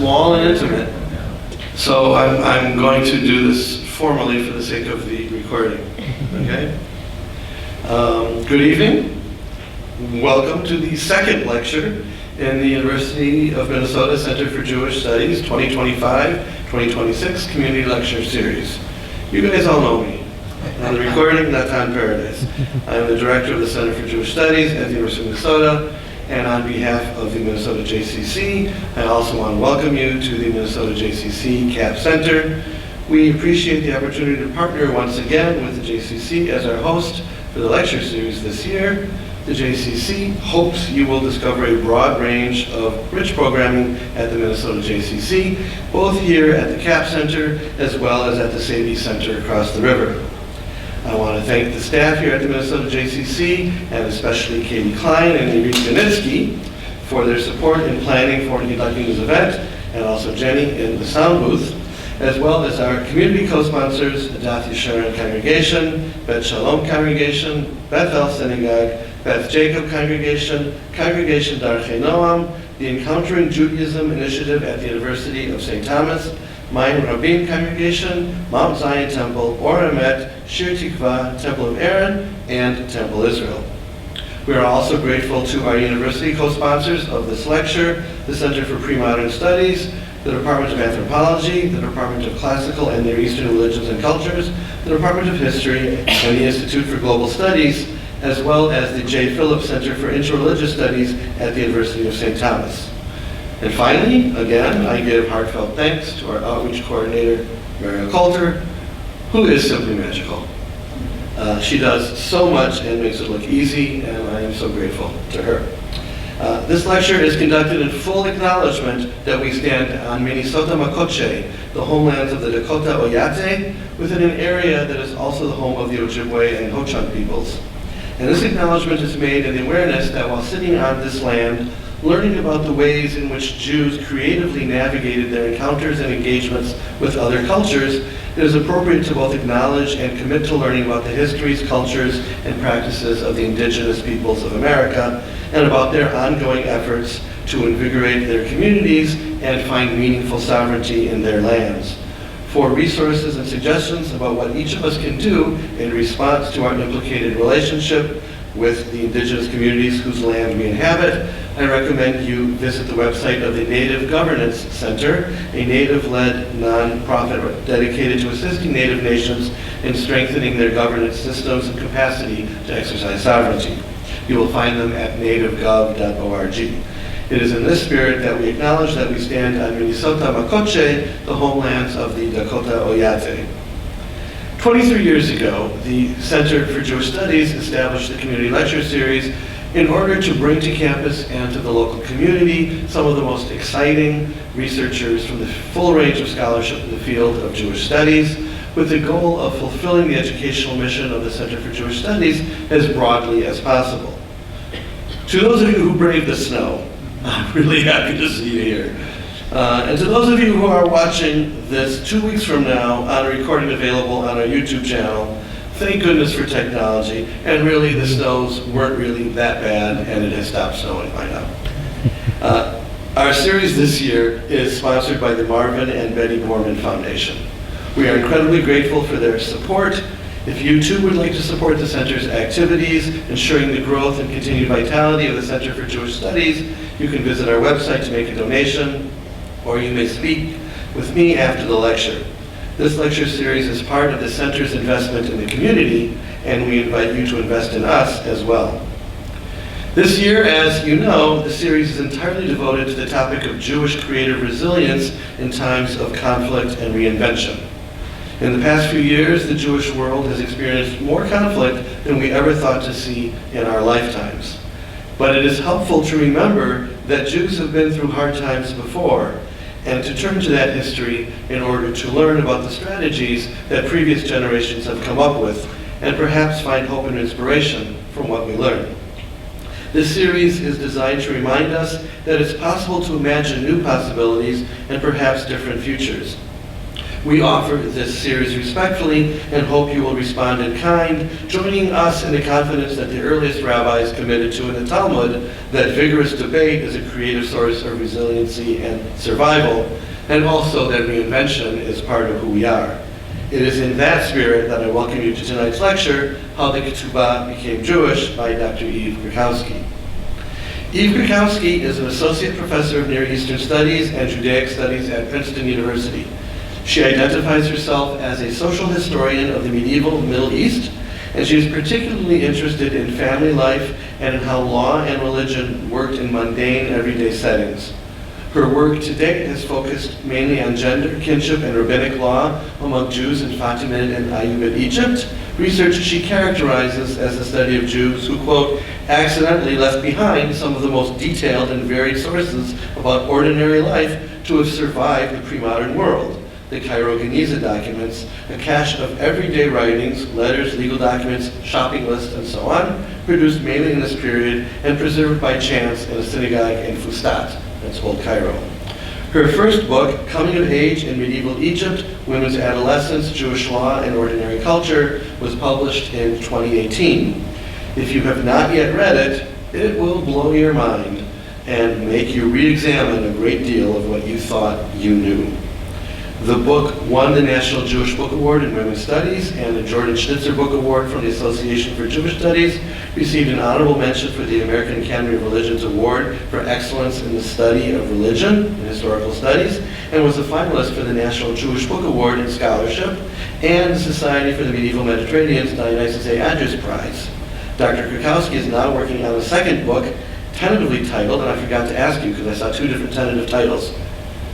small and intimate. So I'm going to do this formally for the sake of the recording, okay? Good evening. Welcome to the second lecture in the University of Minnesota Center for Jewish Studies 2025-2026 Community Lecture Series. You guys all know me. On the recording, Natan Paradise. I'm the director of the Center for Jewish Studies at the University of Minnesota, and on behalf of the Minnesota JCC, I also want to welcome you to the Minnesota JCC CAP Center. We appreciate the opportunity to partner once again with the JCC as our host for the lecture series this year. The JCC hopes you will discover a broad range of rich programming at the Minnesota JCC, both here at the CAP Center as well as at the Savy Center across the river. I want to thank the staff here at the Minnesota JCC, and especially Katie Klein and Irit Ganitsky for their support in planning for conducting this event, and also Jenny in the sound booth, as well as our community co-sponsors, the Dath Yesharon Congregation, Beth Shalom Congregation, Bethel Synagogue, Beth Jacob Congregation, Congregation Darchei Noam, the Encountering Judaism Initiative at the University of St. Thomas, Mayan Rabin Congregation, Mount Zion Temple, Or Emet, Shir Tikva, Temple of Aaron, and Temple Israel. We are also grateful to our university co-sponsors of this lecture, the Center for Pre-Modern Studies, the Department of Anthropology, the Department of Classical and Near Eastern Religions and Cultures, the Department of History, and the Institute for Global Studies, as well as the J. Phillips Center for Interreligious Studies at the University of St. Thomas. And finally, again, I give heartfelt thanks to our outreach coordinator, Mariel Coulter, who is simply magical. She does so much and makes it look easy, and I am so grateful to her. This lecture is conducted in full acknowledgement that we stand on Minnesota Makoche, the homelands of the Dakota Oyate, within an area that is also the home of the Ojibwe and Ho-Chunk peoples. And this acknowledgement is made in the awareness that while sitting on this land, learning about the ways in which Jews creatively navigated their encounters and engagements with other cultures, it is appropriate to both acknowledge and commit to learning about the histories, cultures, and practices of the indigenous peoples of America, and about their ongoing efforts to invigorate their communities and find meaningful sovereignty in their lands. For resources and suggestions about what each of us can do in response to our implicated relationship with the indigenous communities whose land we inhabit, I recommend you visit the website of the Native Governance Center, a Native-led nonprofit dedicated to assisting Native nations in strengthening their governance systems and capacity to exercise sovereignty. You will find them at nativegov.org. It is in this spirit that we acknowledge that we stand on Minnesota Makoche, the homelands of the Dakota Oyate. 23 years ago, the Center for Jewish Studies established the Community Lecture Series in order to bring to campus and to the local community some of the most exciting researchers from the full range of scholarship in the field of Jewish studies, with the goal of fulfilling the educational mission of the Center for Jewish Studies as broadly as possible. To those of you who braved the snow, I'm really happy to see you here. And to those of you who are watching this 2 weeks from now on a recording available on our YouTube channel, thank goodness for technology, and really the snows weren't really that bad, and it has stopped snowing by now. Our series this year is sponsored by the Marvin and Betty Borman Foundation. We are incredibly grateful for their support. If you too would like to support the Center's activities, ensuring the growth and continued vitality of the Center for Jewish Studies, you can visit our website to make a donation, or you may speak with me after the lecture. This lecture series is part of the Center's investment in the community, and we invite you to invest in us as well. This year, as you know, the series is entirely devoted to the topic of Jewish creative resilience in times of conflict and reinvention. In the past few years, the Jewish world has experienced more conflict than we ever thought to see in our lifetimes. But it is helpful to remember that Jews have been through hard times before, and to turn to that history in order to learn about the strategies that previous generations have come up with, and perhaps find hope and inspiration from what we learn. This series is designed to remind us that it's possible to imagine new possibilities and perhaps different futures. We offer this series respectfully and hope you will respond in kind, joining us in the confidence that the earliest rabbis committed to in the Talmud that vigorous debate is a creative source of resiliency and survival, and also that reinvention is part of who we are. It is in that spirit that I welcome you to tonight's lecture, How the Ketubba Became Jewish, by Dr. Eve Krakowski. Eve Krakowski is an associate professor of Near Eastern Studies and Judaic Studies at Princeton University. She identifies herself as a social historian of the medieval Middle East, and she is particularly interested in family life and in how law and religion worked in mundane, everyday settings. Her work to date has focused mainly on gender, kinship, and rabbinic law among Jews in Fatimid and Ayyubid Egypt, research she characterizes as the study of Jews who, quote, accidentally left behind some of the most detailed and varied sources about ordinary life to have survived the pre-modern world. The Cairo Geniza documents, a cache of everyday writings, letters, legal documents, shopping lists, and so on, produced mainly in this period and preserved by chance in a synagogue in Fustat, that's Old Cairo. Her first book, Coming of Age in Medieval Egypt, Women's Adolescence, Jewish Law, and Ordinary Culture, was published in 2018. If you have not yet read it, it will blow your mind and make you re-examine a great deal of what you thought you knew. The book won the National Jewish Book Award in Women's Studies and the Jordan Schnitzer Book Award from the Association for Jewish Studies, received an honorable mention for the American Academy of Religion's Award for Excellence in the Study of Religion and Historical Studies, and was a finalist for the National Jewish Book Award in Scholarship and the Society for the Medieval Mediterranean's Dionysius A. Adris Prize. Dr. Krakowski is now working on a second book, tentatively titled, and I forgot to ask you because I saw two different tentative titles.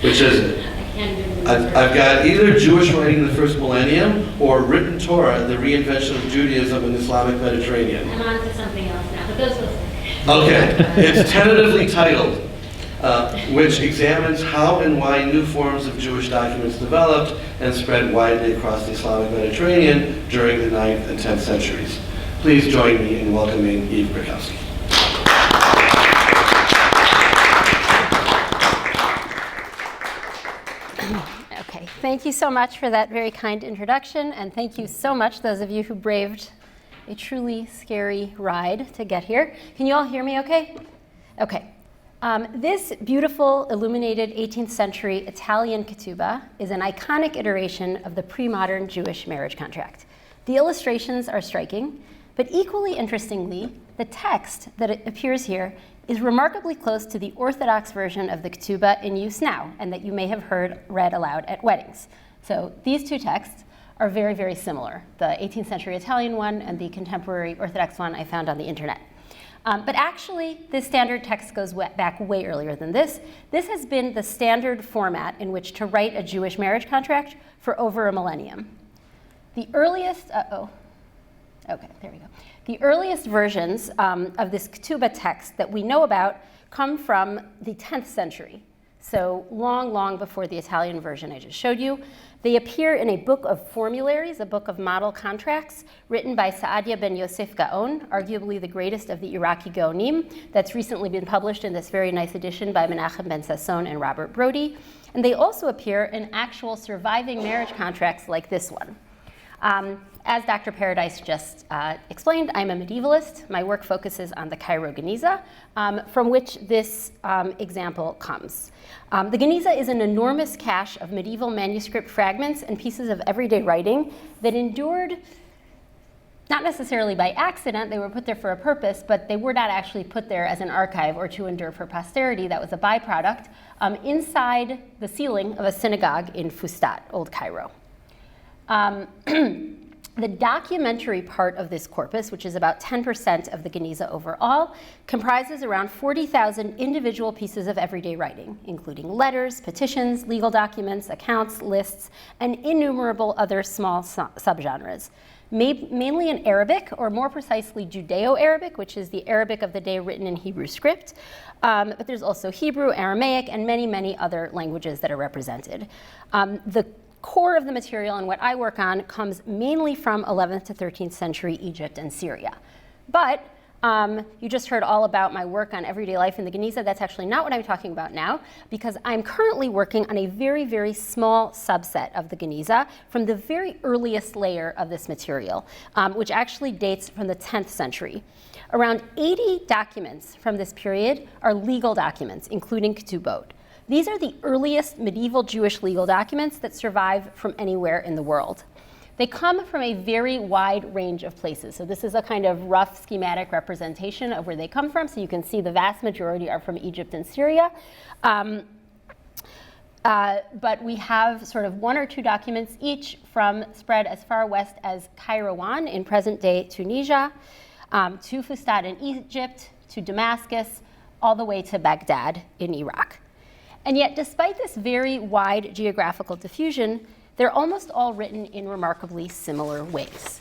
Which is it? I've got either Jewish Writing in the First Millennium or Written Torah, the Reinvention of Judaism in the Islamic Mediterranean. I'm on to something else now, but those will... Okay, it's tentatively titled, which examines how and why new forms of Jewish documents developed and spread widely across the Islamic Mediterranean during the 9th and 10th centuries. Please join me in welcoming Eve Krakowski. Okay, thank you so much for that very kind introduction, and thank you so much, those of you who braved a truly scary ride to get here. Can you all hear me okay? Okay. This beautiful, illuminated 18th century Italian ketubba is an iconic iteration of the pre-modern Jewish marriage contract. The illustrations are striking, but equally interestingly, the text that appears here is remarkably close to the Orthodox version of the ketubba in use now, and that you may have heard read aloud at weddings. So these two texts are very, very similar, the 18th century Italian one and the contemporary Orthodox one I found on the internet. But actually, this standard text goes back way earlier than this. This has been the standard format in which to write a Jewish marriage contract for over a millennium. The earliest, okay, there we go. The earliest versions of this ketubba text that we know about come from the 10th century, so long, long before the Italian version I just showed you. They appear in a book of formularies, a book of model contracts, written by Saadia ben Yosef Gaon, arguably the greatest of the Iraqi Gaonim, that's recently been published in this very nice edition by Menachem ben Sasson and Robert Brody. And they also appear in actual surviving marriage contracts like this one. As Dr. Paradise just explained, I'm a medievalist. My work focuses on the Cairo Geniza, from which this example comes. The Geniza is an enormous cache of medieval manuscript fragments and pieces of everyday writing that endured, not necessarily by accident, they were put there for a purpose, but they were not actually put there as an archive or to endure for posterity. That was a byproduct inside the ceiling of a synagogue in Fustat, Old Cairo. The documentary part of this corpus, which is about 10% of the Geniza overall, comprises around 40,000 individual pieces of everyday writing, including letters, petitions, legal documents, accounts, lists, and innumerable other small subgenres. Mainly in Arabic, or more precisely Judeo-Arabic, which is the Arabic of the day written in Hebrew script. But there's also Hebrew, Aramaic, and many, many other languages that are represented. The core of the material and what I work on comes mainly from 11th to 13th century Egypt and Syria. But You just heard all about my work on everyday life in the Geniza. That's actually not what I'm talking about now, because I'm currently working on a very, very small subset of the Geniza from the very earliest layer of this material, which actually dates from the 10th century. Around 80 documents from this period are legal documents, including Ketubot. These are the earliest medieval Jewish legal documents that survive from anywhere in the world. They come from a very wide range of places. So this is a kind of rough schematic representation of where they come from. So you can see the vast majority are from Egypt and Syria. But we have sort of 1 or 2 documents each from spread as far west as Kairouan in present-day Tunisia, to Fustat in Egypt, to Damascus, all the way to Baghdad in Iraq. And yet, despite this very wide geographical diffusion, they're almost all written in remarkably similar ways.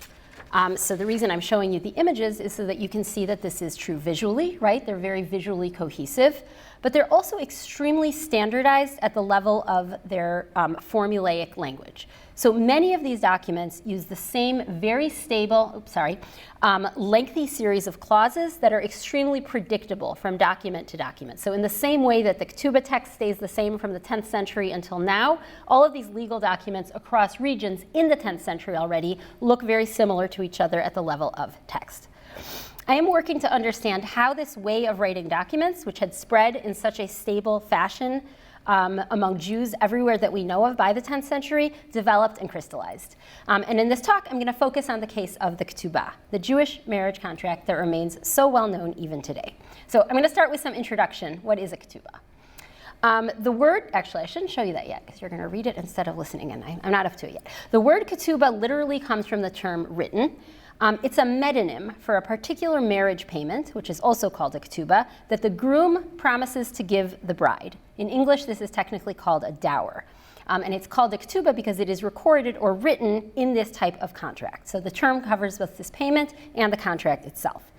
So the reason I'm showing you the images is so that you can see that this is true visually, right? They're very visually cohesive, but they're also extremely standardized at the level of their formulaic language. So many of these documents use the same very stable, lengthy series of clauses that are extremely predictable from document to document. So in the same way that the Ketubah text stays the same from the 10th century until now, all of these legal documents across regions in the 10th century already look very similar to each other at the level of text. I am working to understand how this way of writing documents, which had spread in such a stable fashion among Jews everywhere that we know of by the 10th century, developed and crystallized. And in this talk, I'm going to focus on the case of the Ketubah, the Jewish marriage contract that remains so well known even today. So I'm going to start with some introduction. What is a Ketubah? The word, actually, I shouldn't show you that yet, because you're going to read it instead of listening, and I'm not up to it yet. The word Ketubah literally comes from the term written. It's a metonym for a particular marriage payment, which is also called a ketubah, that the groom promises to give the bride. In English, this is technically called a dower. And it's called a ketubah because it is recorded or written in this type of contract. So the term covers both this payment and the contract itself.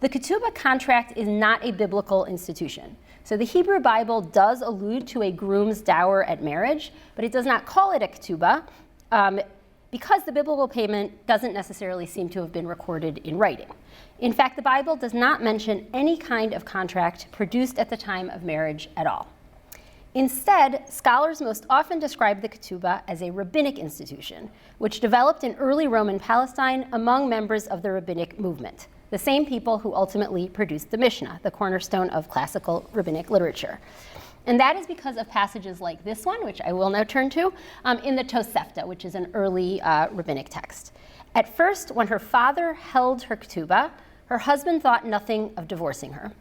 The ketubah contract is not a biblical institution. So the Hebrew Bible does allude to a groom's dower at marriage, but it does not call it a ketubah, because the biblical payment doesn't necessarily seem to have been recorded in writing. In fact, the Bible does not mention any kind of contract produced at the time of marriage at all. Instead, scholars most often describe the ketubah as a rabbinic institution, which developed in early Roman Palestine among members of the rabbinic movement, the same people who ultimately produced the Mishnah, the cornerstone of classical rabbinic literature. And that is because of passages like this one, which I will now turn to, in the Tosefta, which is an early rabbinic text. At first, when her father held her ketubah, her husband thought nothing of divorcing her.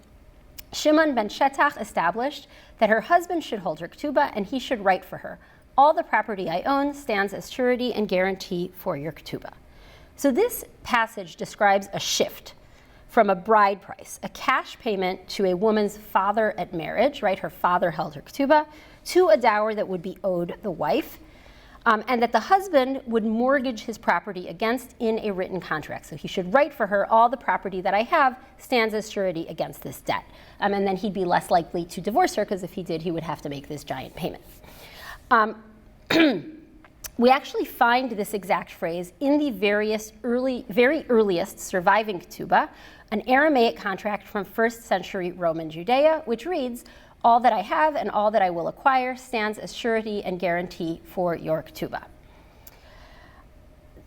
Shimon ben Shetach established that her husband should hold her ketubah and he should write for her. All the property I own stands as surety and guarantee for your ketubah. So this passage describes a shift from a bride price, a cash payment to a woman's father at marriage, right? Her father held her ketubah, to a dower that would be owed the wife, and that the husband would mortgage his property against in a written contract. So he should write for her, all the property that I have stands as surety against this debt. And then he'd be less likely to divorce her, because if he did, he would have to make this giant payment. We actually find this exact phrase in the very earliest surviving ketubah, an Aramaic contract from 1st century Roman Judea, which reads, "All that I have and all that I will acquire stands as surety and guarantee for your ketubah."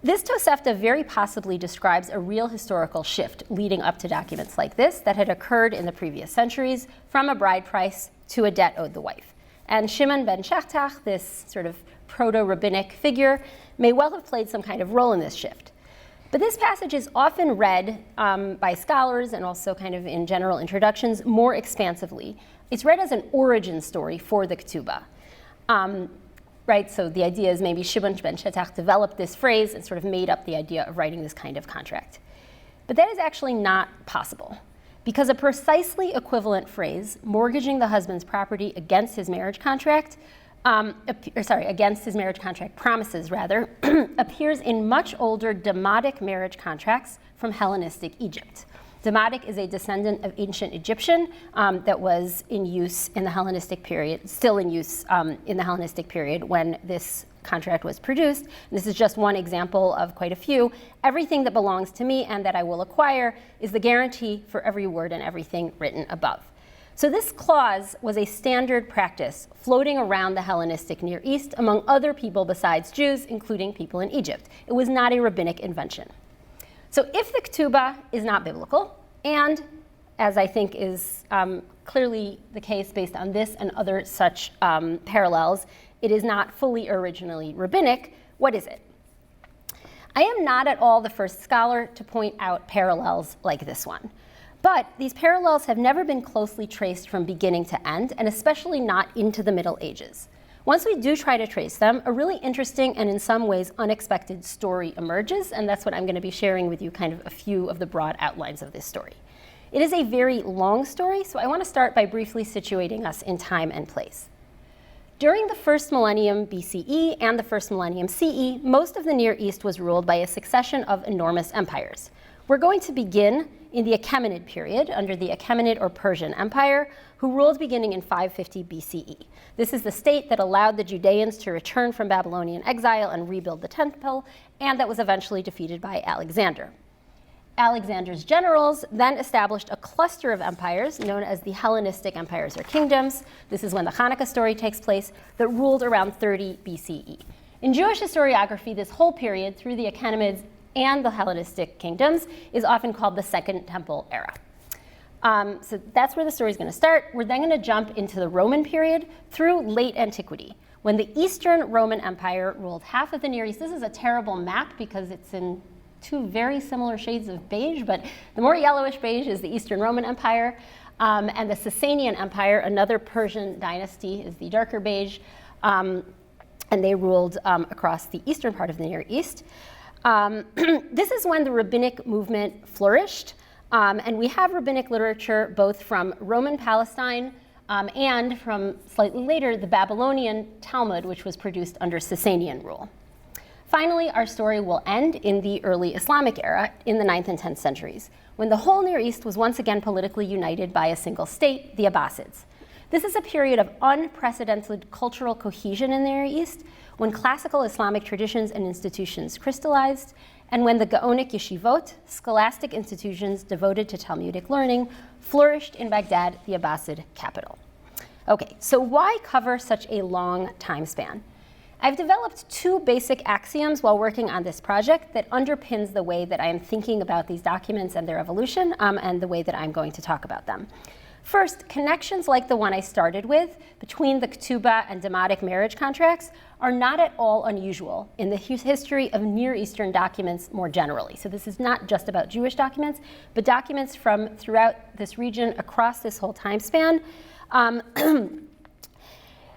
This Tosefta very possibly describes a real historical shift leading up to documents like this that had occurred in the previous centuries from a bride price to a debt owed the wife. And Shimon ben Shetach, this sort of proto-rabbinic figure, may well have played some kind of role in this shift. But this passage is often read by scholars and also kind of in general introductions more expansively. It's read as an origin story for the ketubah. Right, so the idea is maybe Shimon ben Shetach developed this phrase and sort of made up the idea of writing this kind of contract. But that is actually not possible, because a precisely equivalent phrase, mortgaging the husband's property against his marriage contract, against his marriage contract promises, rather, appears in much older Demotic marriage contracts from Hellenistic Egypt. Demotic is a descendant of ancient Egyptian that was in use in the Hellenistic period, still in use in the Hellenistic period when this contract was produced. And this is just one example of quite a few. Everything that belongs to me and that I will acquire is the guarantee for every word and everything written above. So this clause was a standard practice floating around the Hellenistic Near East among other people besides Jews, including people in Egypt. It was not a rabbinic invention. So if the Ketubba is not biblical, and as I think is clearly the case based on this and other such parallels, it is not fully originally rabbinic, what is it? I am not at all the first scholar to point out parallels like this one. But these parallels have never been closely traced from beginning to end, and especially not into the Middle Ages. Once we do try to trace them, a really interesting and in some ways unexpected story emerges, and that's what I'm going to be sharing with you, kind of a few of the broad outlines of this story. It is a very long story, so I want to start by briefly situating us in time and place. During the First Millennium BCE and the First Millennium CE, most of the Near East was ruled by a succession of enormous empires. We're going to begin in the Achaemenid period, under the Achaemenid or Persian Empire, who ruled beginning in 550 BCE. This is the state that allowed the Judeans to return from Babylonian exile and rebuild the temple, and that was eventually defeated by Alexander. Alexander's generals then established a cluster of empires known as the Hellenistic empires or kingdoms. This is when the Hanukkah story takes place, that ruled around 30 BCE. In Jewish historiography, this whole period through the Achaemenids and the Hellenistic kingdoms is often called the Second Temple era. So that's where the story is going to start. We're then going to jump into the Roman period through late antiquity, when the Eastern Roman Empire ruled half of the Near East. This is a terrible map because it's in two very similar shades of beige, but the more yellowish beige is the Eastern Roman Empire, and the Sasanian Empire, another Persian dynasty, is the darker beige, and they ruled across the eastern part of the Near East. This is when the rabbinic movement flourished, and we have rabbinic literature both from Roman Palestine and from slightly later the Babylonian Talmud, which was produced under Sasanian rule. Finally, our story will end in the early Islamic era in the 9th and 10th centuries, when the whole Near East was once again politically united by a single state, the Abbasids. This is a period of unprecedented cultural cohesion in the Near East, when classical Islamic traditions and institutions crystallized, and when the Gaonic yeshivot, scholastic institutions devoted to Talmudic learning, flourished in Baghdad, the Abbasid capital. Okay, so why cover such a long time span? I've developed two basic axioms while working on this project that underpins the way that I am thinking about these documents and their evolution, and the way that I'm going to talk about them. First, connections like the one I started with between the Ketubba and Demotic marriage contracts are not at all unusual in the history of Near Eastern documents more generally. So this is not just about Jewish documents, but documents from throughout this region across this whole time span.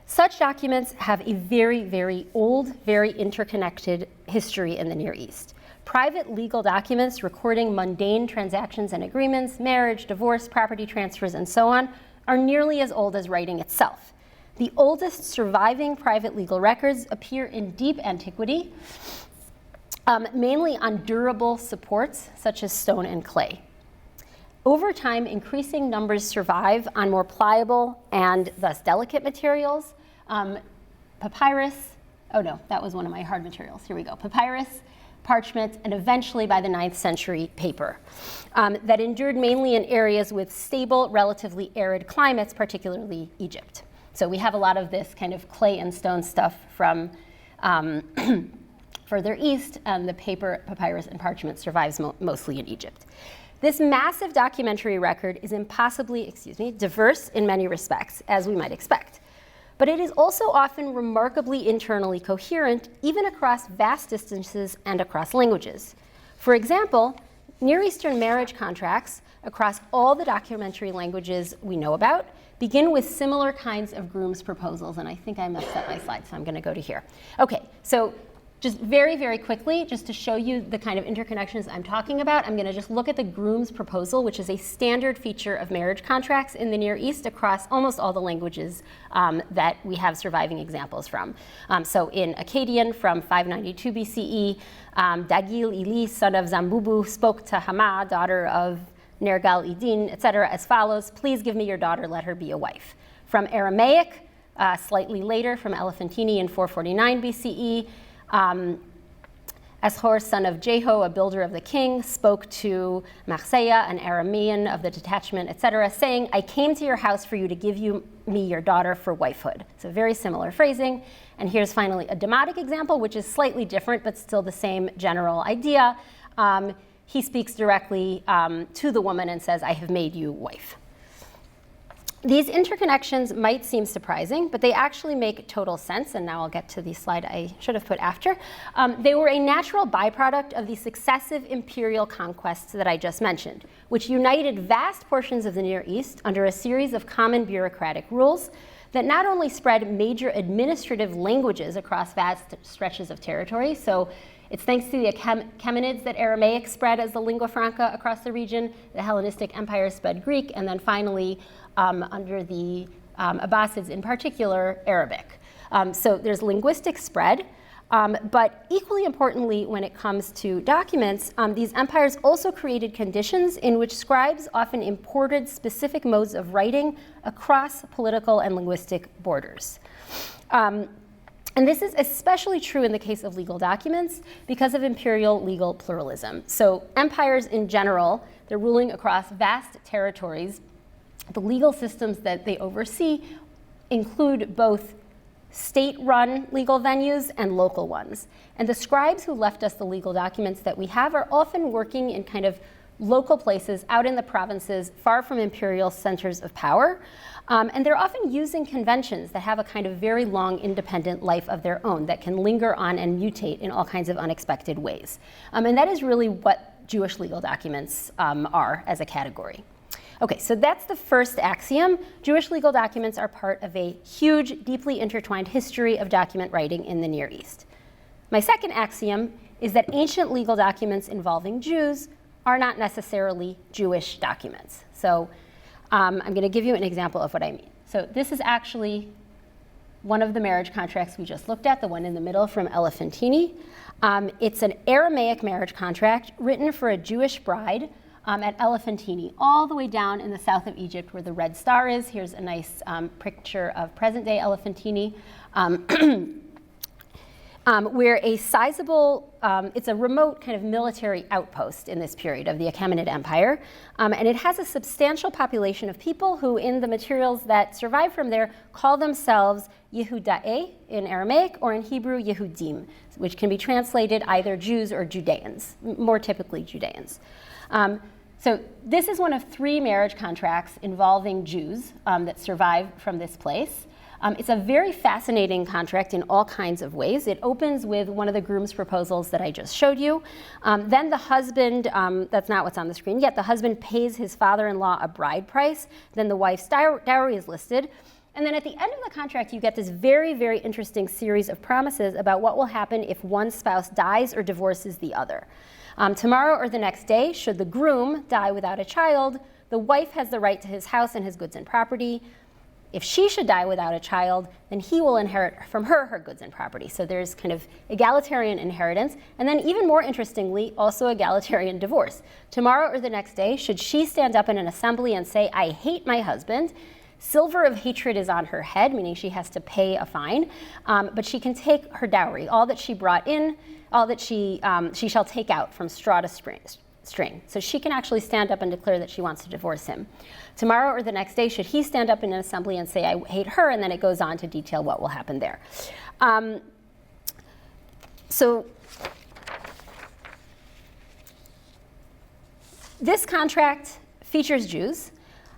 Such documents have a very, very old, very interconnected history in the Near East. Private legal documents recording mundane transactions and agreements, marriage, divorce, property transfers, and so on, are nearly as old as writing itself. The oldest surviving private legal records appear in deep antiquity, mainly on durable supports such as stone and clay. Over time, increasing numbers survive on more pliable and thus delicate materials. Papyrus, oh no, that was one of my hard materials. Here we go. Papyrus, parchment, and eventually by the 9th century, paper, that endured mainly in areas with stable, relatively arid climates, particularly Egypt. So we have a lot of this kind of clay and stone stuff from further east, and the paper, papyrus, and parchment survives mostly in Egypt. This massive documentary record is impossibly, diverse in many respects, as we might expect. But it is also often remarkably internally coherent, even across vast distances and across languages. For example, Near Eastern marriage contracts across all the documentary languages we know about begin with similar kinds of groom's proposals. And I think I messed up my slide, so I'm going to go to here. Okay, so just very, very quickly, just to show you the kind of interconnections I'm talking about, I'm going to just look at the groom's proposal, which is a standard feature of marriage contracts in the Near East across almost all the languages that we have surviving examples from. So in Akkadian from 592 BCE, Dagil Ili, son of Zambubu, spoke to Hama, daughter of Nergal Idin, etc., as follows: please give me your daughter, let her be a wife. From Aramaic, slightly later, from Elephantini in 449 BCE, Ashur, son of Jeho, a builder of the king, spoke to Marseille, an Aramean of the detachment, etc., saying, I came to your house for you to give me your daughter for wifehood. So very similar phrasing. And here's finally a Demotic example, which is slightly different, but still the same general idea. He speaks directly to the woman and says, I have made you wife. These interconnections might seem surprising, but they actually make total sense, and now I'll get to the slide I should have put after. They were a natural byproduct of the successive imperial conquests that I just mentioned, which united vast portions of the Near East under a series of common bureaucratic rules that not only spread major administrative languages across vast stretches of territory, so it's thanks to the Achaemenids that Aramaic spread as the lingua franca across the region, the Hellenistic empire spread Greek, and then finally, under the Abbasids in particular, Arabic. So there's linguistic spread, but equally importantly, when it comes to documents, these empires also created conditions in which scribes often imported specific modes of writing across political and linguistic borders. And this is especially true in the case of legal documents because of imperial legal pluralism. So empires in general, they're ruling across vast territories. The legal systems that they oversee include both state-run legal venues and local ones. And the scribes who left us the legal documents that we have are often working in kind of local places out in the provinces, far from imperial centers of power. And they're often using conventions that have a kind of very long independent life of their own that can linger on and mutate in all kinds of unexpected ways. And that is really what Jewish legal documents are as a category. Okay, so that's the first axiom. Jewish legal documents are part of a huge, deeply intertwined history of document writing in the Near East. My second axiom is that ancient legal documents involving Jews are not necessarily Jewish documents. So I'm going to give you an example of what I mean. So this is actually one of the marriage contracts we just looked at, the one in the middle from Elephantini. It's an Aramaic marriage contract written for a Jewish bride at Elephantini, all the way down in the south of Egypt where the red star is. Here's a nice picture of present-day Elephantini, where a sizable, it's a remote kind of military outpost in this period of the Achaemenid Empire, and it has a substantial population of people who, in the materials that survive from there, call themselves Yehudae in Aramaic, or in Hebrew, Yehudim, which can be translated either Jews or Judeans, more typically Judeans. So this is one of 3 marriage contracts involving Jews that survive from this place. It's a very fascinating contract in all kinds of ways. It opens with one of the groom's proposals that I just showed you. Then the husband, that's not what's on the screen yet, the husband pays his father-in-law a bride price. Then the wife's dowry is listed. And then at the end of the contract, you get this very, very interesting series of promises about what will happen if one spouse dies or divorces the other. Tomorrow or the next day, should the groom die without a child, the wife has the right to his house and his goods and property. If she should die without a child, then he will inherit from her her goods and property. So there's kind of egalitarian inheritance. And then even more interestingly, also egalitarian divorce. Tomorrow or the next day, should she stand up in an assembly and say, I hate my husband, silver of hatred is on her head, meaning she has to pay a fine, but she can take her dowry, all that she brought in, all that she shall take out from straw to string. So she can actually stand up and declare that she wants to divorce him. Tomorrow or the next day, should he stand up in an assembly and say, I hate her, and then it goes on to detail what will happen there. So this contract features Jews,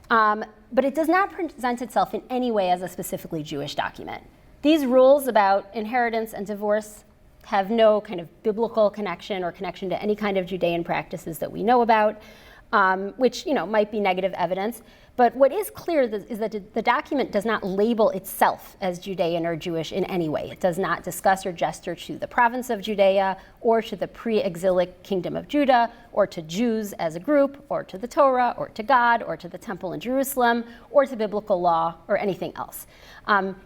but it does not present itself in any way as a specifically Jewish document. These rules about inheritance and divorce have no kind of biblical connection or connection to any kind of Judean practices that we know about, which might be negative evidence. But what is clear is that the document does not label itself as Judean or Jewish in any way. It does not discuss or gesture to the province of Judea, or to the pre-exilic kingdom of Judah, or to Jews as a group, or to the Torah, or to God, or to the temple in Jerusalem, or to biblical law, or anything else.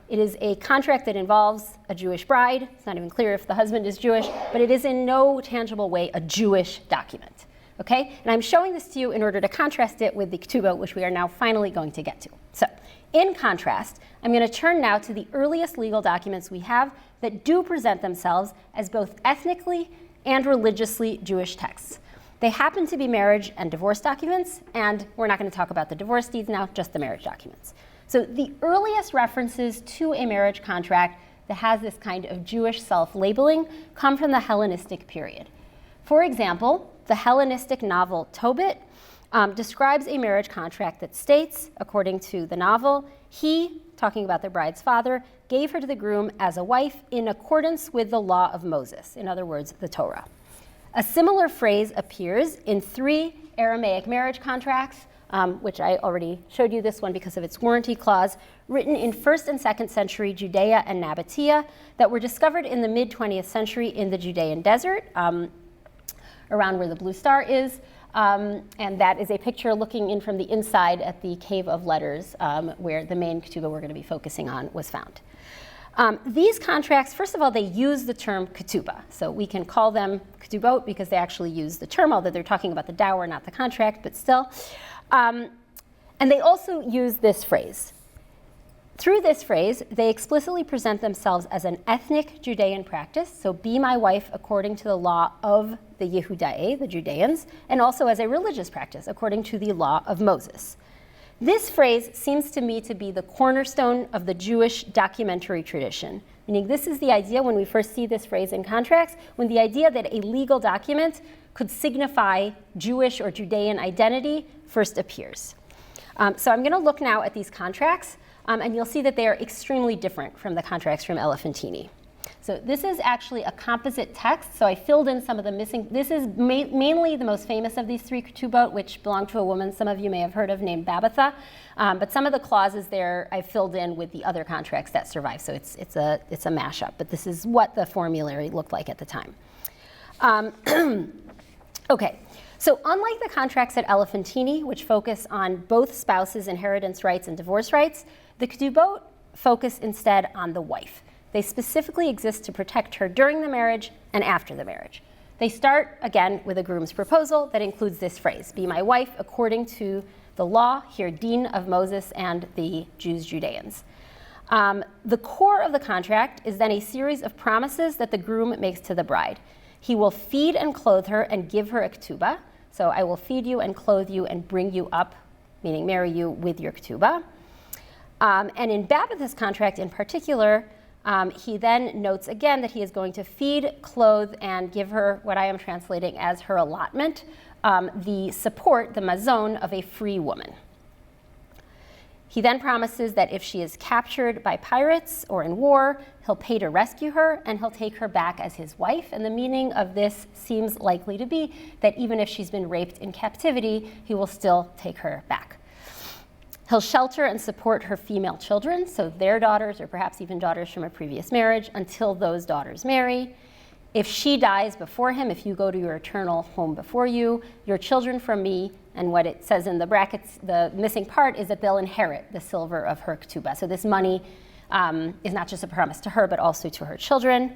It is a contract that involves a Jewish bride. It's not even clear if the husband is Jewish, but it is in no tangible way a Jewish document. Okay? And I'm showing this to you in order to contrast it with the Ketubba, which we are now finally going to get to. So, in contrast, I'm going to turn now to the earliest legal documents we have that do present themselves as both ethnically and religiously Jewish texts. They happen to be marriage and divorce documents, and we're not going to talk about the divorce deeds now, just the marriage documents. So the earliest references to a marriage contract that has this kind of Jewish self-labeling come from the Hellenistic period. For example, the Hellenistic novel Tobit describes a marriage contract that states, according to the novel, he, talking about the bride's father, gave her to the groom as a wife in accordance with the law of Moses, in other words, the Torah. A similar phrase appears in 3 Aramaic marriage contracts, which I already showed you this one because of its warranty clause, written in 1st and 2nd century Judea and Nabatea that were discovered in the mid-20th century in the Judean desert, around where the blue star is. And that is a picture looking in from the inside at the Cave of Letters, where the main Ketubba we're going to be focusing on was found. These contracts, first of all, they use the term Ketubba. So we can call them Ketubot because they actually use the term, although they're talking about the dower, not the contract, but still. And they also use this phrase. Through this phrase, they explicitly present themselves as an ethnic Judean practice, so be my wife according to the law of the Yehudae, the Judeans, and also as a religious practice according to the law of Moses. This phrase seems to me to be the cornerstone of the Jewish documentary tradition, meaning this is the idea when we first see this phrase in contracts, when the idea that a legal document could signify Jewish or Judean identity first appears. So I'm going to look now at these contracts, and you'll see that they are extremely different from the contracts from Elephantini. So this is actually a composite text, so I filled in some of the missing. This is mainly the most famous of these 3 Ketubot, which belong to a woman some of you may have heard of named Babitha. But some of the clauses there I filled in with the other contracts that survive, so it's a mashup. But this is what the formulary looked like at the time. Okay, so unlike the contracts at Elephantini, which focus on both spouses' inheritance rights and divorce rights, the Ketubot focus instead on the wife. They specifically exist to protect her during the marriage and after the marriage. They start, again, with a groom's proposal that includes this phrase, be my wife according to the law, here Din of Moses and the Jews, Judeans. The core of the contract is then a series of promises that the groom makes to the bride. He will feed and clothe her and give her a ketubah. So I will feed you and clothe you and bring you up, meaning marry you with your ketubah. And in Babitha's contract in particular, he then notes again that he is going to feed, clothe, and give her what I am translating as her allotment, the support, the mazon, of a free woman. He then promises that if she is captured by pirates or in war, he'll pay to rescue her and he'll take her back as his wife. And the meaning of this seems likely to be that even if she's been raped in captivity, he will still take her back. He'll shelter and support her female children, so their daughters or perhaps even daughters from a previous marriage, until those daughters marry. If she dies before him, if you go to your eternal home before you, your children from me, and what it says in the brackets, the missing part is that they'll inherit the silver of her ketubah. So this money is not just a promise to her, but also to her children.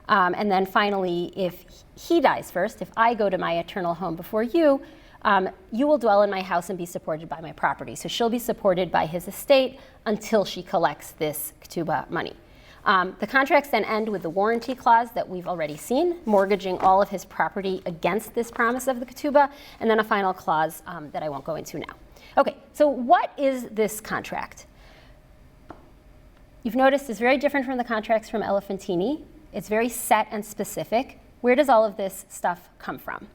And then finally, if he dies first, if I go to my eternal home before you, you will dwell in my house and be supported by my property. So she'll be supported by his estate until she collects this ketubah money. The contracts then end with the warranty clause that we've already seen, mortgaging all of his property against this promise of the ketubah, and then a final clause that I won't go into now. Okay, so what is this contract? You've noticed it's very different from the contracts from Elephantini. It's very set and specific. Where does all of this stuff come from?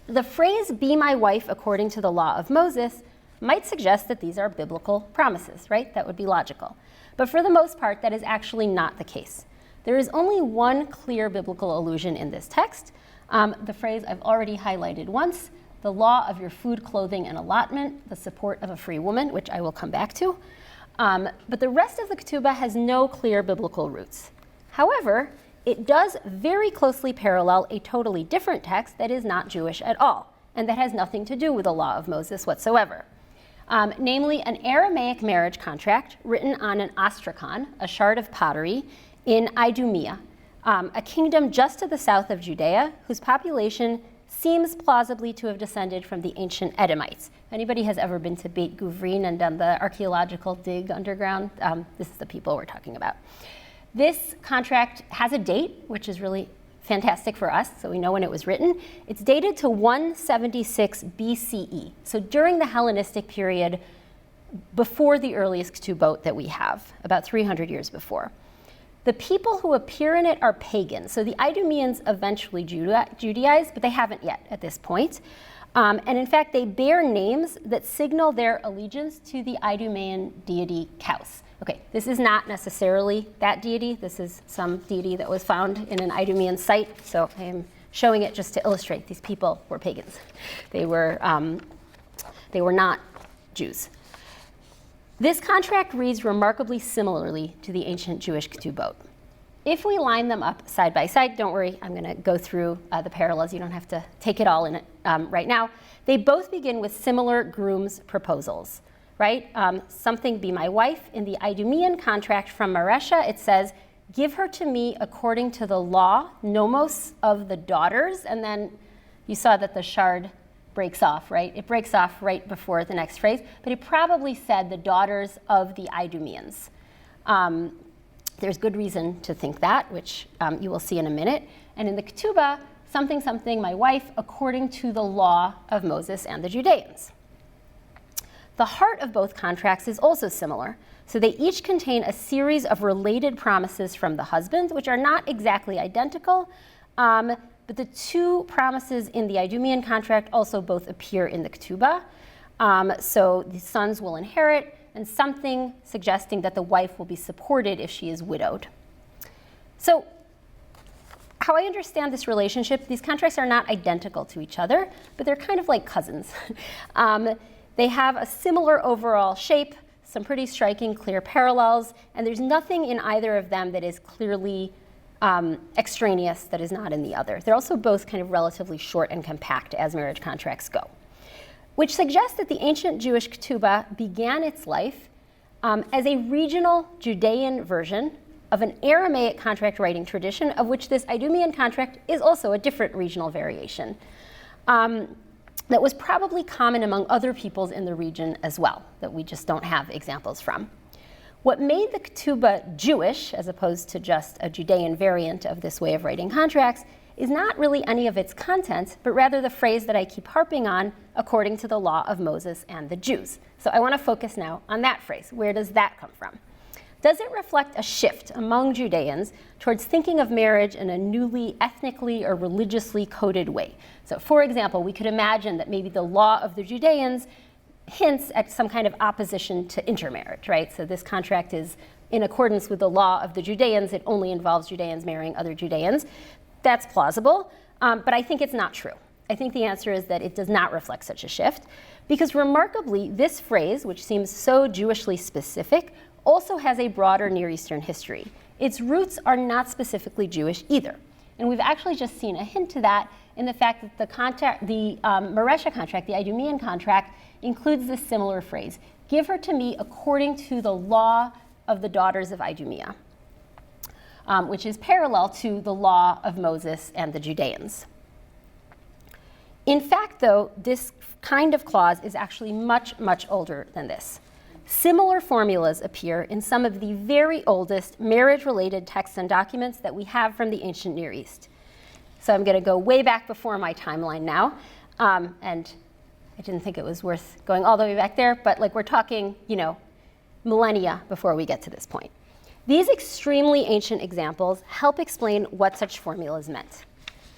The phrase, be my wife according to the law of Moses, might suggest that these are biblical promises, right? That would be logical. But for the most part, that is actually not the case. There is only one clear biblical allusion in this text, the phrase I've already highlighted once, the law of your food, clothing, and allotment, the support of a free woman, which I will come back to. But the rest of the ketubah has no clear biblical roots. However, it does very closely parallel a totally different text that is not Jewish at all, and that has nothing to do with the law of Moses whatsoever. Namely an Aramaic marriage contract written on an ostrakhan, a shard of pottery, in Idumea, a kingdom just to the south of Judea, whose population seems plausibly to have descended from the ancient Edomites. If anybody has ever been to Beit Guvrin and done the archaeological dig underground, this is the people we're talking about. This contract has a date, which is really fantastic for us, so we know when it was written. It's dated to 176 BCE, so during the Hellenistic period, before the earliest Ketubot that we have, about 300 years before. The people who appear in it are pagans. So the Idumeans eventually Judaized, but they haven't yet at this point. And in fact, they bear names that signal their allegiance to the Idumean deity Kaus. Okay, this is not necessarily that deity. This is some deity that was found in an Idumean site. So I am showing it just to illustrate these people were pagans. They were not Jews. This contract reads remarkably similarly to the ancient Jewish Ketubot. If we line them up side by side, don't worry, I'm going to go through the parallels. You don't have to take it all in right now. They both begin with similar groom's proposals, right? Something be my wife. In the Idumean contract from Maresha, it says, give her to me according to the law, nomos of the daughters. And then you saw that the shard breaks off, right? It breaks off right before the next phrase, but it probably said the daughters of the Idumeans. There's good reason to think that, which you will see in a minute. And in the Ketubah, something, something, my wife, according to the law of Moses and the Judeans. The heart of both contracts is also similar. So they each contain a series of related promises from the husband, which are not exactly identical, but the two promises in the Idumean contract also both appear in the Ketubah. So the sons will inherit, and something suggesting that the wife will be supported if she is widowed. So how I understand this relationship, these contracts are not identical to each other, but they're kind of like cousins. They have a similar overall shape, some pretty striking, clear parallels, and there's nothing in either of them that is clearly extraneous that is not in the other. They're also both kind of relatively short and compact as marriage contracts go, which suggests that the ancient Jewish Ketubah began its life as a regional Judean version of an Aramaic contract writing tradition, of which this Idumean contract is also a different regional variation that was probably common among other peoples in the region as well, that we just don't have examples from. What made the Ketubah Jewish, as opposed to just a Judean variant of this way of writing contracts, is not really any of its content, but rather the phrase that I keep harping on, according to the law of Moses and the Jews. So I want to focus now on that phrase. Where does that come from? Does it reflect a shift among Judeans towards thinking of marriage in a newly ethnically or religiously coded way? So for example, we could imagine that maybe the law of the Judeans hints at some kind of opposition to intermarriage, right? So this contract is in accordance with the law of the Judeans. It only involves Judeans marrying other Judeans. That's plausible, but I think it's not true. I think the answer is that it does not reflect such a shift, because remarkably, this phrase, which seems so Jewishly specific, also has a broader Near Eastern history. Its roots are not specifically Jewish either. And we've actually just seen a hint to that in the fact that the Maresha contract, the Idumean contract, includes this similar phrase, give her to me according to the law of the daughters of Idumea, which is parallel to the law of Moses and the Judeans. In fact, though, this kind of clause is actually much, much older than this. Similar formulas appear in some of the very oldest marriage-related texts and documents that we have from the ancient Near East. So I'm going to go way back before my timeline now, and I didn't think it was worth going all the way back there, but like we're talking, millennia before we get to this point. These extremely ancient examples help explain what such formulas meant.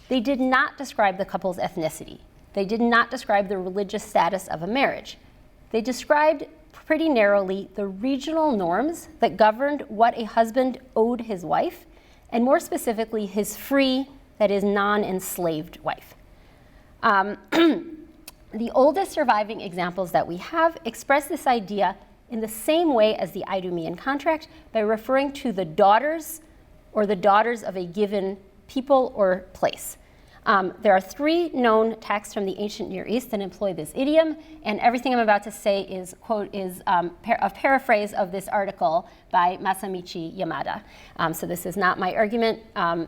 They did not describe the couple's ethnicity. They did not describe the religious status of a marriage. They described pretty narrowly the regional norms that governed what a husband owed his wife, and more specifically, his free, that is, non-enslaved wife. The oldest surviving examples that we have express this idea in the same way as the Idumean contract by referring to the daughters or the daughters of a given people or place. There are 3 known texts from the ancient Near East that employ this idiom, and everything I'm about to say is, quote, is a paraphrase of this article by Masamichi Yamada. So this is not my argument,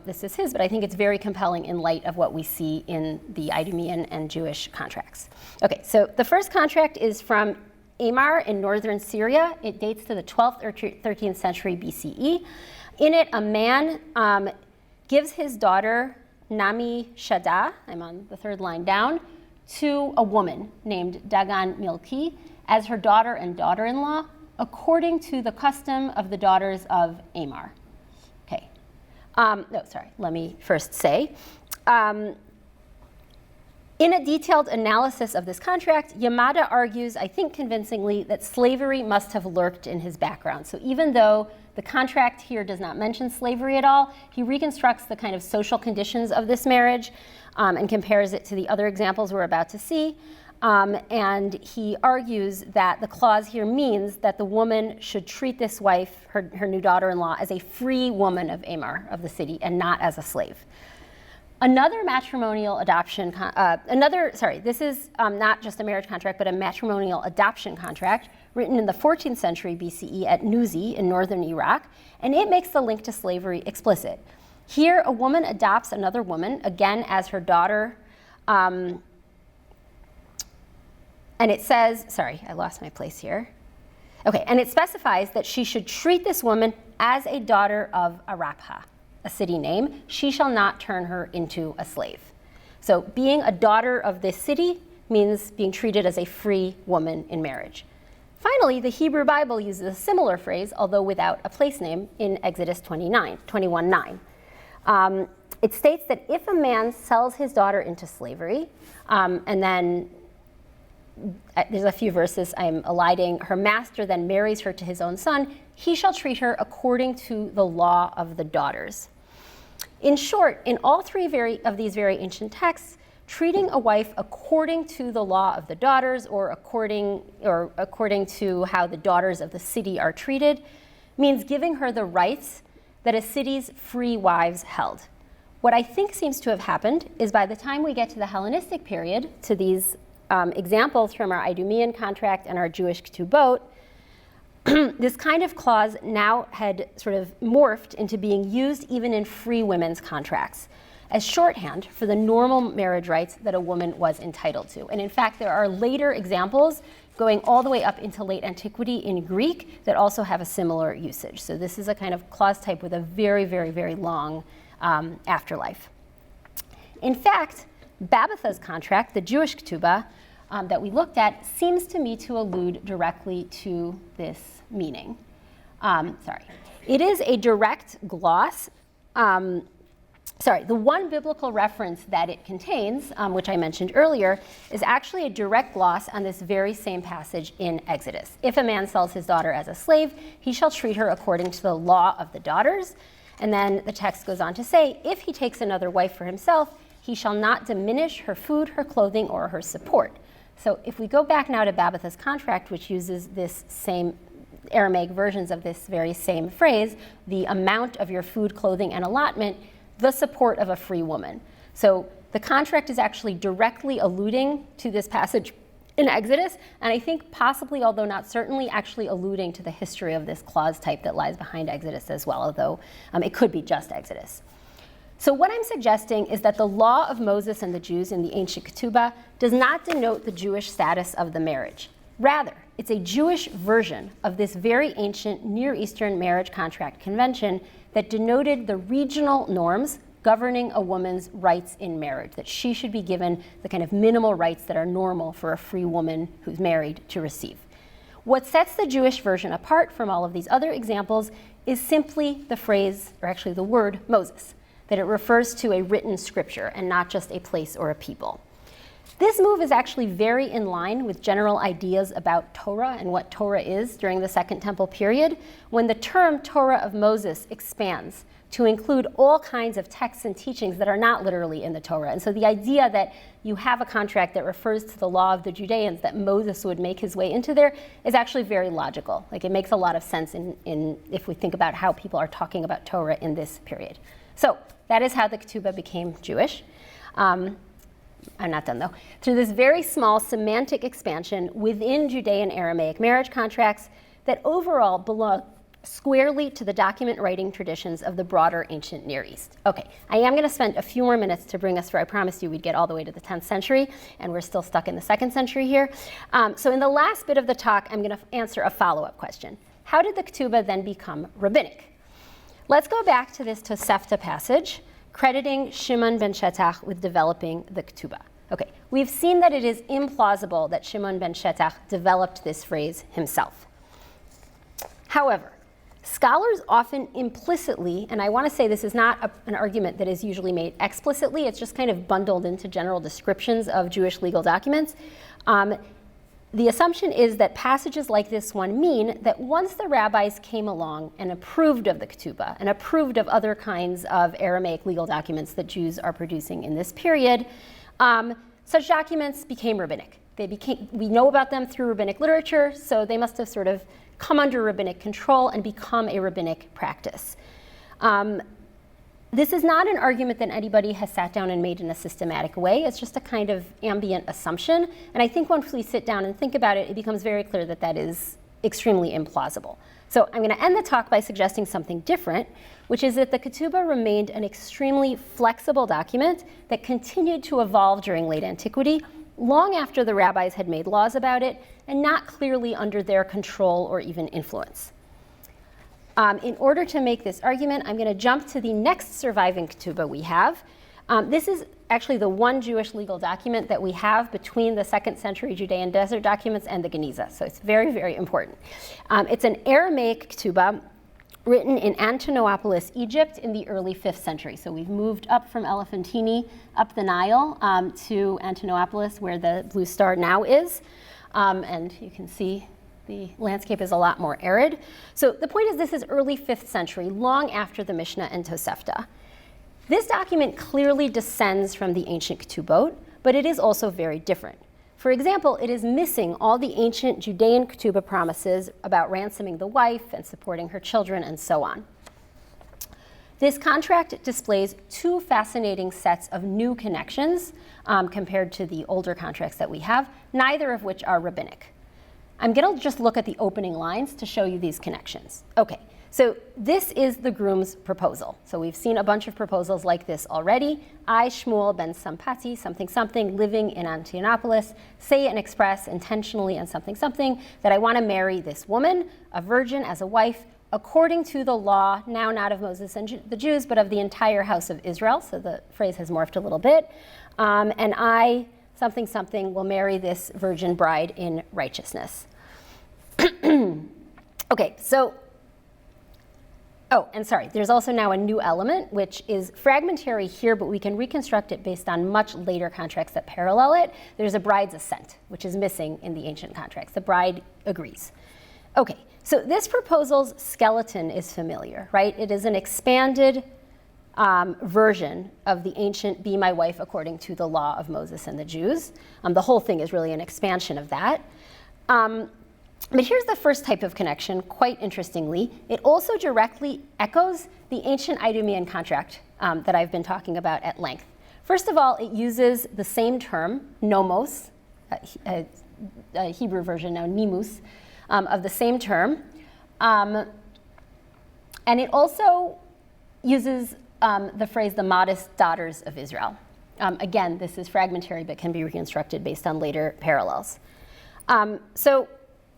this is his, but I think it's very compelling in light of what we see in the Idumean and Jewish contracts. Okay, so the first contract is from Amar in northern Syria. It dates to the 12th or 13th century BCE. In it, a man gives his daughter, Nami Shada, I'm on the 3rd line down, to a woman named Dagan Milki as her daughter and daughter-in-law, according to the custom of the daughters of Amar. Okay. Let me first say, in a detailed analysis of this contract, Yamada argues, I think convincingly, that slavery must have lurked in his background. So even though the contract here does not mention slavery at all, he reconstructs the kind of social conditions of this marriage and compares it to the other examples we're about to see. And he argues that the clause here means that the woman should treat this wife, her new daughter-in-law, as a free woman of Amar, of the city, and not as a slave. Another matrimonial adoption, this is not just a marriage contract, but a matrimonial adoption contract written in the 14th century BCE at Nuzi in northern Iraq, and it makes the link to slavery explicit. Here, a woman adopts another woman, again as her daughter, and it says, sorry, I lost my place here. Okay, and it specifies that she should treat this woman as a daughter of Arapha, a city name. She shall not turn her into a slave. So being a daughter of this city means being treated as a free woman in marriage. Finally, the Hebrew Bible uses a similar phrase, although without a place name, in Exodus 21:9. It states that if a man sells his daughter into slavery, and then there's a few verses I'm eliding, her master then marries her to his own son, he shall treat her according to the law of the daughters. In short, in all 3 of these very ancient texts, treating a wife according to the law of the daughters or according to how the daughters of the city are treated means giving her the rights that a city's free wives held. What I think seems to have happened is by the time we get to the Hellenistic period, to these examples from our Idumean contract and our Jewish Ketubot, this kind of clause now had sort of morphed into being used even in free women's contracts as shorthand for the normal marriage rights that a woman was entitled to. And in fact, there are later examples going all the way up into late antiquity in Greek that also have a similar usage. So this is a kind of clause type with a very, very, very long afterlife. In fact, Babatha's contract, the Jewish Ketubah, that we looked at seems to me to allude directly to this meaning. It is a direct gloss. The one biblical reference that it contains, which I mentioned earlier, is actually a direct gloss on this very same passage in Exodus. If a man sells his daughter as a slave, he shall treat her according to the law of the daughters. And then the text goes on to say, if he takes another wife for himself, he shall not diminish her food, her clothing, or her support. So if we go back now to Babatha's contract, which uses this same Aramaic versions of this very same phrase, the amount of your food, clothing, and allotment, the support of a free woman. So the contract is actually directly alluding to this passage in Exodus, and I think possibly, although not certainly, actually alluding to the history of this clause type that lies behind Exodus as well, although it could be just Exodus. So what I'm suggesting is that the law of Moses and the Jews in the ancient Ketubah does not denote the Jewish status of the marriage. Rather, it's a Jewish version of this very ancient Near Eastern marriage contract convention that denoted the regional norms governing a woman's rights in marriage, that she should be given the kind of minimal rights that are normal for a free woman who's married to receive. What sets the Jewish version apart from all of these other examples is simply the phrase, or actually the word, Moses, that it refers to a written scripture and not just a place or a people. This move is actually very in line with general ideas about Torah and what Torah is during the Second Temple period, when the term Torah of Moses expands to include all kinds of texts and teachings that are not literally in the Torah. And so the idea that you have a contract that refers to the law of the Judeans, that Moses would make his way into there, is actually very logical. Like, it makes a lot of sense in if we think about how people are talking about Torah in this period. So that is how the Ketubah became Jewish. I'm not done though. Through this very small semantic expansion within Judean Aramaic marriage contracts that overall belong squarely to the document writing traditions of the broader ancient Near East. Okay, I am going to spend a few more minutes to bring us through. I promised you we'd get all the way to the 10th century, and we're still stuck in the 2nd century here. So in the last bit of the talk, I'm going to answer a follow-up question. How did the Ketubba then become rabbinic? Let's go back to this Tosefta passage, crediting Shimon ben Shetach with developing the Ketubba. Okay, we've seen that it is implausible that Shimon ben Shetach developed this phrase himself. However, scholars often implicitly, and I want to say this is not an argument that is usually made explicitly, it's just kind of bundled into general descriptions of Jewish legal documents. The assumption is that passages like this one mean that once the rabbis came along and approved of the Ketubba and approved of other kinds of Aramaic legal documents that Jews are producing in this period, such documents became rabbinic. We know about them through rabbinic literature, so they must have sort of come under rabbinic control and become a rabbinic practice. This is not an argument that anybody has sat down and made in a systematic way. It's just a kind of ambient assumption. And I think once we sit down and think about it, it becomes very clear that that is extremely implausible. So I'm going to end the talk by suggesting something different, which is that the Ketubba remained an extremely flexible document that continued to evolve during late antiquity, long after the rabbis had made laws about it, and not clearly under their control or even influence. In order to make this argument, I'm going to jump to the next surviving Ketubba we have. This is actually the one Jewish legal document that we have between the 2nd century Judean desert documents and the Geniza, so it's very, very important. It's an Aramaic Ketubba written in Antinopolis, Egypt in the early 5th century. So we've moved up from Elephantine, up the Nile, to Antinopolis, where the Blue Star now is. And you can see the landscape is a lot more arid. So the point is this is early 5th century, long after the Mishnah and Tosefta. This document clearly descends from the ancient Ketubot, but it is also very different. For example, it is missing all the ancient Judean Ketubah promises about ransoming the wife and supporting her children and so on. This contract displays two fascinating sets of new connections compared to the older contracts that we have, neither of which are rabbinic. I'm going to just look at the opening lines to show you these connections. Okay, so this is the groom's proposal. So we've seen a bunch of proposals like this already. I, Shmuel ben Sampati, something something, living in Antionopolis, say and express intentionally and something something that I want to marry this woman, a virgin, as a wife, according to the law, now not of Moses and the Jews, but of the entire house of Israel. So the phrase has morphed a little bit. And I, something something, will marry this virgin bride in righteousness. Okay, so, oh, and sorry, there's also now a new element, which is fragmentary here, but we can reconstruct it based on much later contracts that parallel it. There's a bride's assent, which is missing in the ancient contracts. The bride agrees. Okay, so this proposal's skeleton is familiar, right? It is an expanded version of the ancient "be my wife according to the law of Moses and the Jews." The whole thing is really an expansion of that. But here's the first type of connection, quite interestingly. It also directly echoes the ancient Idumean contract that I've been talking about at length. First of all, it uses the same term, nomos, a Hebrew version now, nimus, of the same term. And it also uses the phrase, the modest daughters of Israel. Again, this is fragmentary, but can be reconstructed based on later parallels. So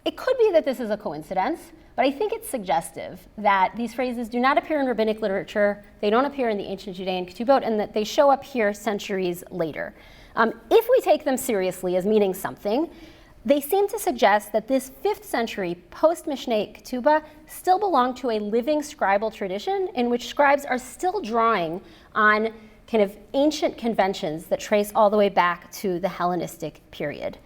it could be that this is a coincidence, but I think it's suggestive that these phrases do not appear in rabbinic literature, they don't appear in the ancient Judean Ketubot, and that they show up here centuries later. If we take them seriously as meaning something, they seem to suggest that this 5th century post-Mishnaic Ketubah still belonged to a living scribal tradition in which scribes are still drawing on kind of ancient conventions that trace all the way back to the Hellenistic period.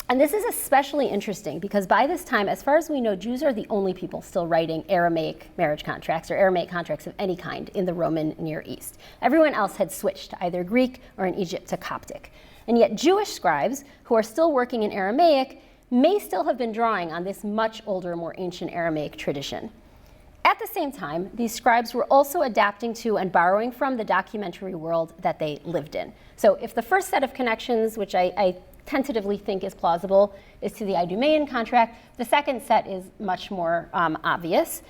And this is especially interesting because by this time, as far as we know, Jews are the only people still writing Aramaic marriage contracts or Aramaic contracts of any kind in the Roman Near East. Everyone else had switched to either Greek or in Egypt to Coptic. And yet Jewish scribes who are still working in Aramaic may still have been drawing on this much older, more ancient Aramaic tradition. At the same time, these scribes were also adapting to and borrowing from the documentary world that they lived in. So if the first set of connections, which I tentatively think is plausible, is to the Idumean contract, the second set is much more obvious.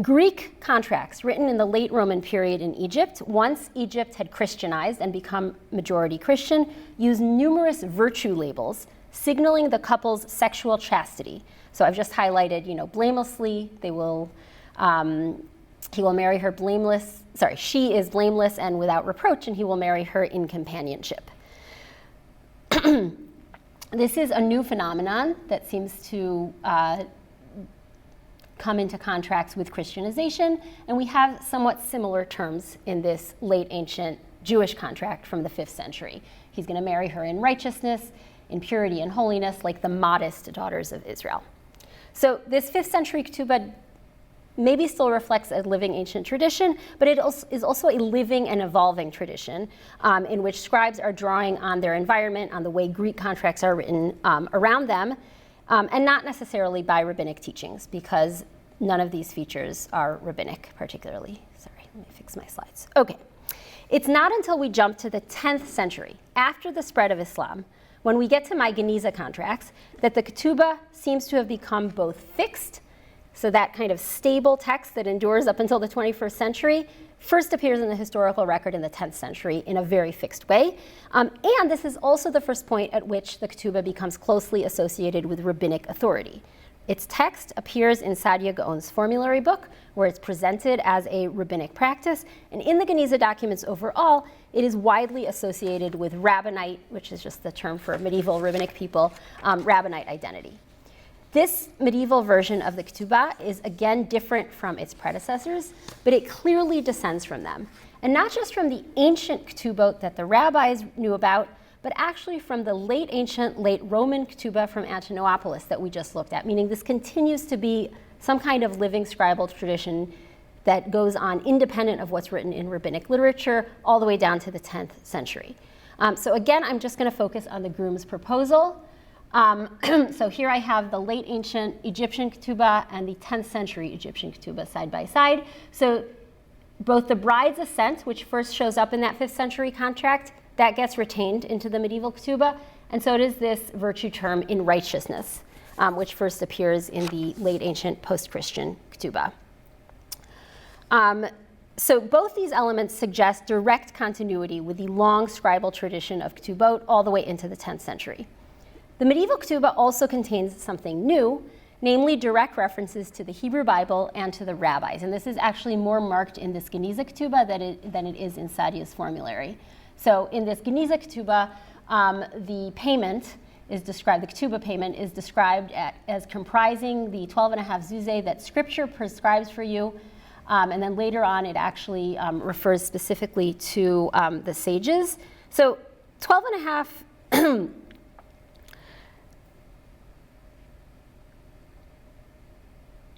Greek contracts written in the late Roman period in Egypt, once Egypt had Christianized and become majority Christian, used numerous virtue labels signaling the couple's sexual chastity. So I've just highlighted, blamelessly, he will marry her blameless, she is blameless and without reproach, and he will marry her in companionship. This is a new phenomenon that seems to come into contracts with Christianization, and we have somewhat similar terms in this late ancient Jewish contract from the 5th century. He's going to marry her in righteousness, in purity and holiness, like the modest daughters of Israel. So this 5th century Ketubba maybe still reflects a living ancient tradition, but it is also a living and evolving tradition in which scribes are drawing on their environment, on the way Greek contracts are written around them, and not necessarily by rabbinic teachings, because none of these features are rabbinic particularly. Sorry, let me fix my slides. Okay. It's not until we jump to the 10th century, after the spread of Islam, when we get to my Geniza contracts, that the Ketubba seems to have become both fixed, so that kind of stable text that endures up until the 21st century, first appears in the historical record in the 10th century in a very fixed way. And this is also the first point at which the Ketubba becomes closely associated with rabbinic authority. Its text appears in Saadia Gaon's formulary book, where it's presented as a rabbinic practice. And in the Geniza documents overall, it is widely associated with rabbinite, which is just the term for medieval rabbinic people, rabbinite identity. This medieval version of the Ketubba is again different from its predecessors, but it clearly descends from them. And not just from the ancient Ketubot that the rabbis knew about, but actually from the late ancient, late Roman Ketubba from Antinopolis that we just looked at, meaning this continues to be some kind of living scribal tradition that goes on independent of what's written in rabbinic literature all the way down to the 10th century. So again, I'm just going to focus on the groom's proposal. So here I have the late ancient Egyptian Ketubba and the 10th century Egyptian Ketubba side by side. So both the bride's assent, which first shows up in that 5th century contract, that gets retained into the medieval Ketubba, and so does this virtue term in righteousness, which first appears in the late ancient post-Christian Ketubba. So both these elements suggest direct continuity with the long scribal tradition of Ketubot all the way into the 10th century. The medieval Ketubba also contains something new, namely direct references to the Hebrew Bible and to the rabbis, and this is actually more marked in this Geniza Ketubba than it is in Saadia's formulary. So in this Geniza Ketubba, the payment is described, the Ketubba payment is described as comprising the 12.5 zuzeh that scripture prescribes for you, and then later on it actually refers specifically to the sages. So 12.5,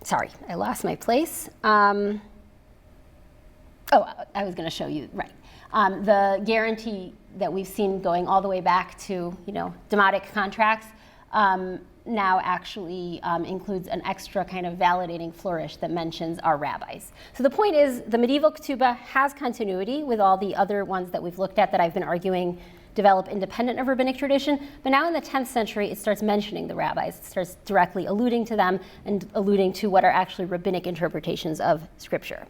sorry, I lost my place. I was going to show you, right. The guarantee that we've seen going all the way back to, Demotic contracts now actually includes an extra kind of validating flourish that mentions our rabbis. So the point is, the medieval Ketubba has continuity with all the other ones that we've looked at that I've been arguing develop independent of rabbinic tradition, but now in the 10th century, it starts mentioning the rabbis. It starts directly alluding to them and alluding to what are actually rabbinic interpretations of scripture.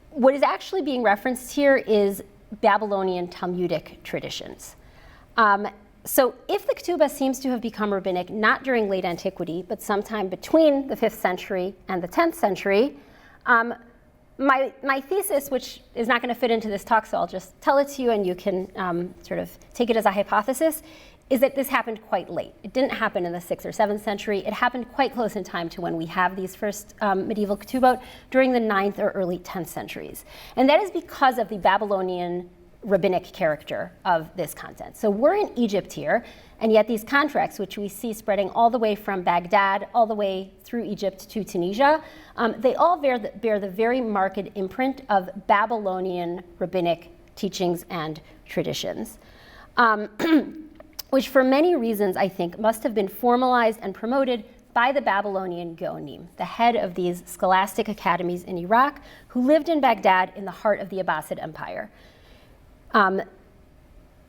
What is actually being referenced here is Babylonian Talmudic traditions. So if the Ketubba seems to have become rabbinic not during late antiquity, but sometime between the 5th century and the 10th century, my thesis, which is not going to fit into this talk, so I'll just tell it to you and you can sort of take it as a hypothesis, is that this happened quite late. It didn't happen in the 6th or 7th century. It happened quite close in time to when we have these first medieval Ketubot during the 9th or early 10th centuries. And that is because of the Babylonian rabbinic character of this content. So we're in Egypt here, and yet these contracts, which we see spreading all the way from Baghdad, all the way through Egypt to Tunisia, they all bear the very marked imprint of Babylonian rabbinic teachings and traditions. which for many reasons, I think, must have been formalized and promoted by the Babylonian Gaonim, the head of these scholastic academies in Iraq, who lived in Baghdad in the heart of the Abbasid Empire.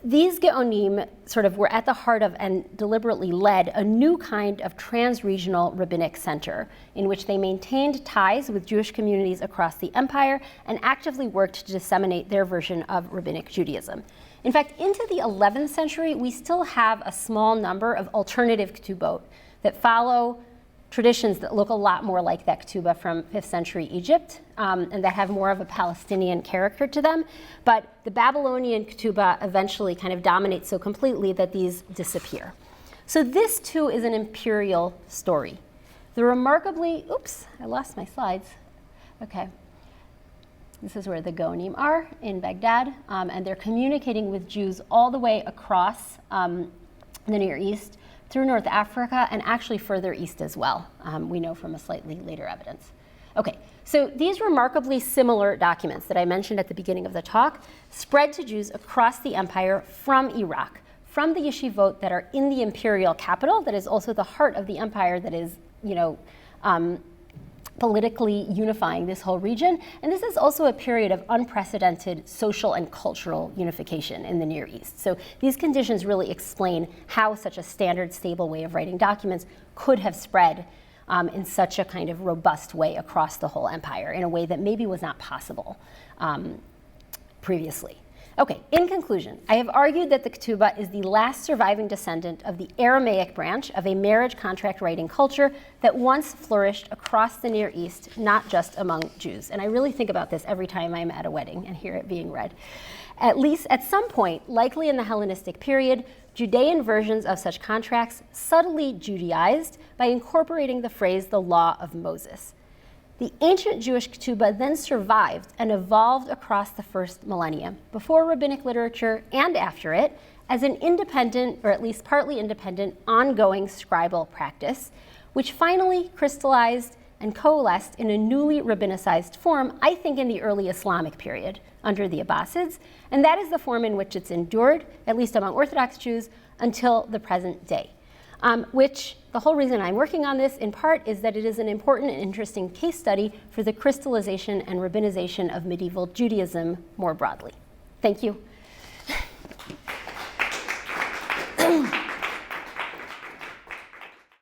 These Gaonim sort of were at the heart of and deliberately led a new kind of trans-regional rabbinic center in which they maintained ties with Jewish communities across the empire and actively worked to disseminate their version of rabbinic Judaism. In fact, into the 11th century, we still have a small number of alternative ketubot that follow traditions that look a lot more like that ketubah from 5th century Egypt, and that have more of a Palestinian character to them. But the Babylonian ketubah eventually kind of dominates so completely that these disappear. So this too is an imperial story. The remarkably, oops, I lost my slides. Okay. This is where the Gaonim are in Baghdad, and they're communicating with Jews all the way across the Near East, through North Africa, and actually further east as well. We know from a slightly later evidence. Okay, so these remarkably similar documents that I mentioned at the beginning of the talk spread to Jews across the empire from Iraq, from the yeshivot that are in the imperial capital, that is also the heart of the empire that is, politically unifying this whole region. And this is also a period of unprecedented social and cultural unification in the Near East. So these conditions really explain how such a standard, stable way of writing documents could have spread in such a kind of robust way across the whole empire in a way that maybe was not possible previously. Okay, in conclusion, I have argued that the ketubah is the last surviving descendant of the Aramaic branch of a marriage contract writing culture that once flourished across the Near East, not just among Jews. And I really think about this every time I'm at a wedding and hear it being read. At least at some point, likely in the Hellenistic period, Judean versions of such contracts subtly Judaized by incorporating the phrase, the law of Moses. The ancient Jewish ketubah then survived and evolved across the first millennium, before rabbinic literature and after it, as an independent, or at least partly independent, ongoing scribal practice, which finally crystallized and coalesced in a newly rabbinicized form, I think in the early Islamic period, under the Abbasids, and that is the form in which it's endured, at least among Orthodox Jews, until the present day. Which the whole reason I'm working on this, in part, is that it is an important and interesting case study for the crystallization and rabbinization of medieval Judaism more broadly. Thank you.